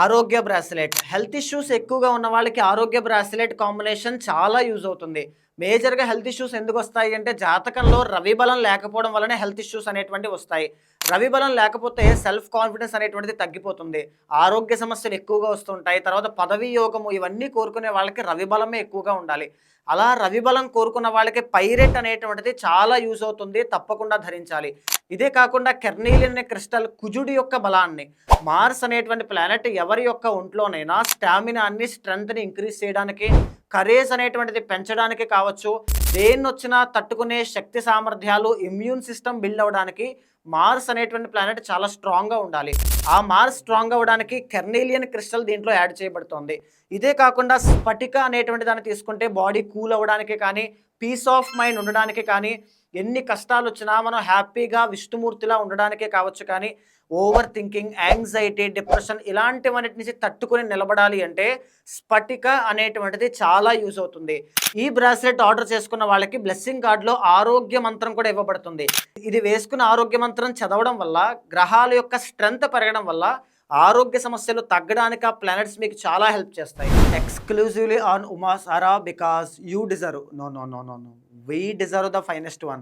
ఆరోగ్య bracelet. Health issues ఎక్కువగా ఉన్న వాళ్ళకి ఆరోగ్య బ్రాస్లెట్ కాంబినేషన్ చాలా యూజ్ అవుతుంది. మేజర్‌గా హెల్త్ ఇష్యూస్ ఎందుకొస్తాయి అంటే జాతకంలో రవి బలం లేకపోవడం వల్లనే హెల్త్ ఇష్యూస్ అనేటువంటివి వస్తాయి. రవి బలం లేకపోతే సెల్ఫ్ కాన్ఫిడెన్స్ అనేటువంటిది తగ్గిపోతుంది. ఆరోగ్య సమస్యలు ఎక్కువగా వస్తుంటాయి. తర్వాత పదవీ యోగము ఇవన్నీ కోరుకునే వాళ్ళకి రవి బలమే ఎక్కువగా ఉండాలి. అలా రవి బలం కోరుకున్న వాళ్ళకి పైరెట్ అనేటువంటిది చాలా యూజ్ అవుతుంది. తప్పకుండా ధరించాలి. ఇదే కాకుండా కెర్నీలియన్ అనే క్రిస్టల్ కుజుడి యొక్క బలాన్ని, మార్స్ అనేటువంటి ప్లానెట్ ఎవరి యొక్క ఒంట్లోనైనా స్టామినాని, స్ట్రెంగ్త్‌ని ఇంక్రీజ్ చేయడానికి, కరేజ్ అనేటువంటిది పెంచడానికి కావచ్చు, దేన్నొచ్చినా తట్టుకునే శక్తి సామర్థ్యాలు, ఇమ్యూన్ సిస్టమ్ బిల్డ్ అవ్వడానికి మార్స్ అనేటువంటి ప్లానెట్ చాలా స్ట్రాంగ్‌గా ఉండాలి. ఆ మార్స్ స్ట్రాంగ్ అవ్వడానికి కెర్నీలియన్ క్రిస్టల్ దీంట్లో యాడ్ చేయబడుతోంది. ఇదే కాకుండా స్ఫటిక అనేటువంటి దాన్ని తీసుకుంటే బాడీ కూల్ అవ్వడానికి కానీ, పీస్ ఆఫ్ మైండ్ ఉండడానికి కానీ, ఎన్ని కష్టాలొచ్చినా మనం హ్యాపీగా విష్ణుమూర్తిలా ఉండడానికే కావచ్చు కానీ, ఓవర్ థింకింగ్, యాంగ్జైటీ, డిప్రెషన్ ఇలాంటివన్నిటి నుంచి తట్టుకొని నిలబడాలి అంటే స్ఫటిక అనేటువంటిది చాలా యూజ్ అవుతుంది. ఈ బ్రాస్లెట్ ఆర్డర్ చేసుకున్న వాళ్ళకి బ్లెస్సింగ్ కార్డ్‌లో ఆరోగ్య మంత్రం కూడా ఇవ్వబడుతుంది. ఇది వేసుకున్న ఆరోగ్య మంత్రం చదవడం వల్ల గ్రహాల యొక్క స్ట్రెంగ్త్ పెరగడం వల్ల ఆరోగ్య సమస్యలు తగ్గడానికి ఆ ప్లానెట్స్ మీకు చాలా హెల్ప్ చేస్తాయి. Exclusively on Uma's Aura because you deserve. No, no, no, no, no. We deserve the finest one.